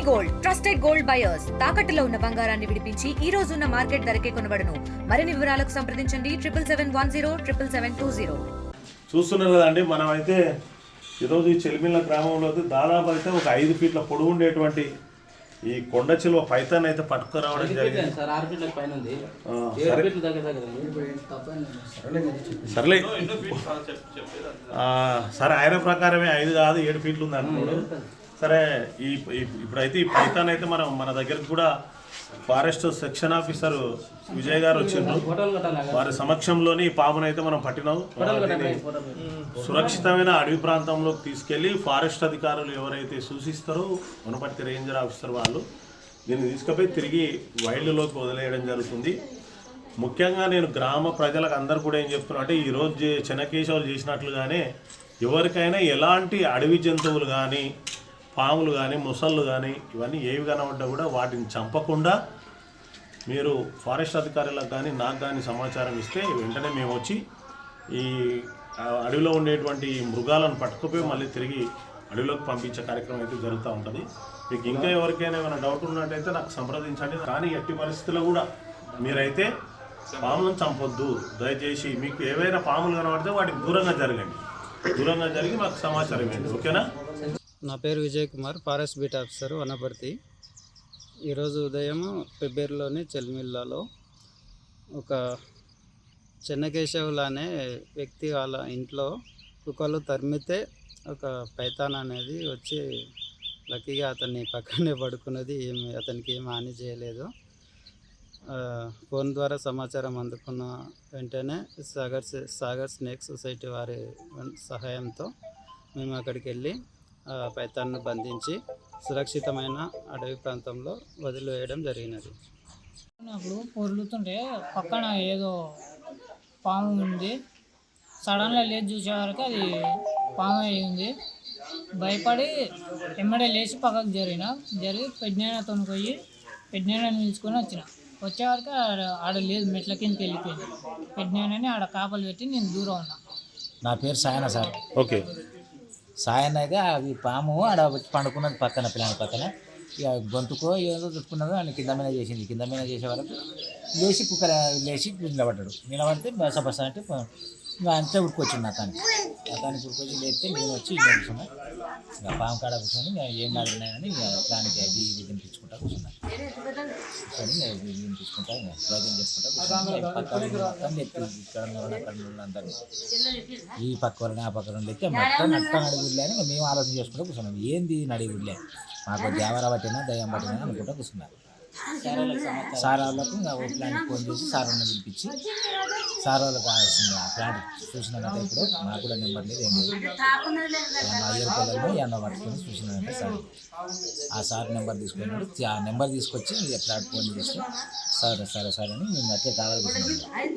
Gold trusted gold buyers తాకట్టులో ఉన్న బంగారాన్ని విడిపించి ఈ రోజు ఉన్న మార్కెట్ ధరకే కొనబడును. మరిన్ని వివరాలకు సంప్రదించండి 77107720. చూస్తున్నారు కదండి, మనం అయితే ఈరోజు ఈ చెలిమిల్ల గ్రామంలో దాదాపు అయితే ఒక 5 ఫీట్ల పొడవు ఉండేటువంటి ఈ కొండ చిలువ పైతాన్ అయితే పట్టుకురావడం జరిగింది. సర్లే సరే, ఆయన ప్రకారమే 5 కాదు 7 ఫీట్లు ఉంది అనుకోడు. సరే, ఇప్పుడైతే ఈ పైతాన్ అయితే మన దగ్గరకు కూడా ఫారెస్ట్ సెక్షన్ ఆఫీసర్ విజయ్ గారు వచ్చిండ్రు. వారి సమక్షంలోని ఈ పామునైతే మనం పట్టినాం. సురక్షితమైన అడవి ప్రాంతంలోకి తీసుకెళ్లి ఫారెస్ట్ అధికారులు ఎవరైతే సూచిస్తారో వనపర్తి రేంజర్ ఆఫీసర్ వాళ్ళు దీన్ని తీసుకుపోయి తిరిగి వైల్డ్లోకి వదిలేయడం జరుగుతుంది. ముఖ్యంగా నేను గ్రామ ప్రజలకు అందరు కూడా ఏం చెప్తున్నా అంటే, ఈరోజు చెన్నకేశవులు చేసినట్లుగానే ఎవరికైనా ఎలాంటి అడవి జంతువులు కానీ పాములు కానీ ముసళ్ళు కానీ ఇవన్నీ ఏవి కనబడ్డా కూడా వాటిని చంపకుండా మీరు ఫారెస్ట్ అధికారులకు కానీ నాకు కానీ సమాచారం ఇస్తే వెంటనే మేము వచ్చి ఈ అడవిలో ఉండేటువంటి మృగాలను పట్టుకుపోయి మళ్ళీ తిరిగి అడవిలోకి పంపించే కార్యక్రమం అయితే జరుగుతూ ఉంటుంది. మీకు ఇంకా ఎవరికైనా ఏమైనా డౌట్ ఉన్నట్టయితే నాకు సంప్రదించండి. కానీ ఎట్టి పరిస్థితుల్లో కూడా మీరైతే పాములను చంపొద్దు. దయచేసి మీకు ఏవైనా పాములు కనబడితే వాటికి దూరంగా జరిగి మాకు సమాచారం ఇవ్వండి, ఓకేనా? నా పేరు Vijay Kumar, forest beat officer Wanaparthy. ఈరోజు ఉదయం పెబ్బేరులోని చెల్మిల్లలో ఒక చెన్నకేశవులు అనే వ్యక్తి వాళ్ళ ఇంట్లో కుక్కలు తరిమితే ఒక పైతాన్ అనేది వచ్చి లక్కీగా అతన్ని పక్కనే పడుకున్నది. అతనికి ఏమి హాని చేయలేదు. ఫోన్ ద్వారా సమాచారం అందుకున్న వెంటనే సాగర్ స్నేక్ సొసైటీ వారి సహాయంతో మేము అక్కడికి వెళ్ళి పైతాన్ను బంధించి సురక్షితమైన అడవి ప్రాంతంలో వదిలివేయడం జరిగినది. అప్పుడు పొర్లుతుంటే పక్కన ఏదో పాము ఉంది. సడన్గా లేచి చూసే వరకు అది పాము అయి ఉంది. భయపడి ఎమ్మడే లేచి పక్కకు జరిగి పెద్దనతో పోయి పెద్దనని పిలుచుకొని వచ్చే వరకు ఆడ లేదు, మెట్ల కిందకి వెళ్ళిపోయింది. పెద్దనని ఆడ కాపలు పెట్టి నేను దూరం ఉన్నా. నా పేరు సాయన సార్. ఓకే, సాయన అయితే అవి పాము ఆడ పండుకున్నది పక్కన పిల్లల పక్కన. ఇక గొంతుకో ఏదో చుట్టుకున్నదో ఆయన కింద మీద చేసింది. కింద మీద చేసే వరకు లేచి కుక్కర లేచి నిలబడ్డాడు. నిలబడితే బస అంటే అంతే ఉడుకొచ్చింది అతనికి ఉడుకొచ్చి లేస్తే నేను వచ్చి ఇల్లు కూర్చున్నా. ఇక పాము కాడ కూర్చొని ఏం మాట్లాడినాయని దానికి అది వినిపించుకుంటా కూర్చున్నా. వినిపించుకుంటా వైద్యం చేసుకుంటా కూర్చున్నా. పక్కన ఎత్తి ఇక్కడ అందరూ ఈ పక్క వాళ్ళని ఆ పక్క వాళ్ళు ఎత్తే మొత్తం నడిగుడ్లే అని మేము ఆలోచన చేసుకుంటూ కూర్చున్నాం. ఏంది నడిగుడ్లే, మాకు దేవర పట్టినా దయ్యం పట్టినా అనుకుంటా కూర్చున్నారు. సార్ వాళ్ళకు ప్లాంట్ ఫోన్ చేసి సార్ వాళ్ళని పిలిపించి సార్ వాళ్ళకి కావాల్సింది ఆ ప్లాంట్ చూసినాకంటే ఇప్పుడు మాకు కూడా నెంబర్ లేదు, ఏం లేదు. అయ్యర్ పిల్లలు ఎన్నో పట్టుకొని చూసినాకంటే సార్ ఆ సార్ నెంబర్ తీసుకున్నాడు. ఆ నెంబర్ తీసుకొచ్చి ప్లాంట్ ఫోన్ చేస్తే సరే అని మేము అట్లే కావాలి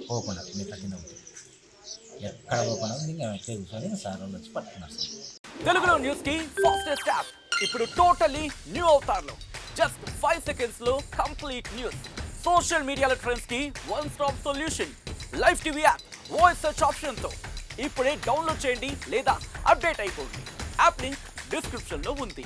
పోకుండా మీరు తగ్గిన ఉంటుంది ఎక్కడ పోకుండా ఇంకా అట్లే కూర్చొని సార్ వాళ్ళు వచ్చి పట్టుకున్నారు. తెలుగులో న్యూస్ కి ఫాస్టెస్ట్ యాప్ ఇప్పుడు టోటలీ న్యూ అవతార్లో జస్ట్ 5 seconds లో కంప్లీట్ న్యూస్. సోషల్ మీడియాలో ట్రెండ్స్ కి one stop solution. Live TV app voice search option తో ఇప్పుడే డౌన్లోడ్ చేయండి లేదా అప్డేట్ అయిపోండి. యాప్ లింక్ డిస్క్రిప్షన్ లో ఉంది.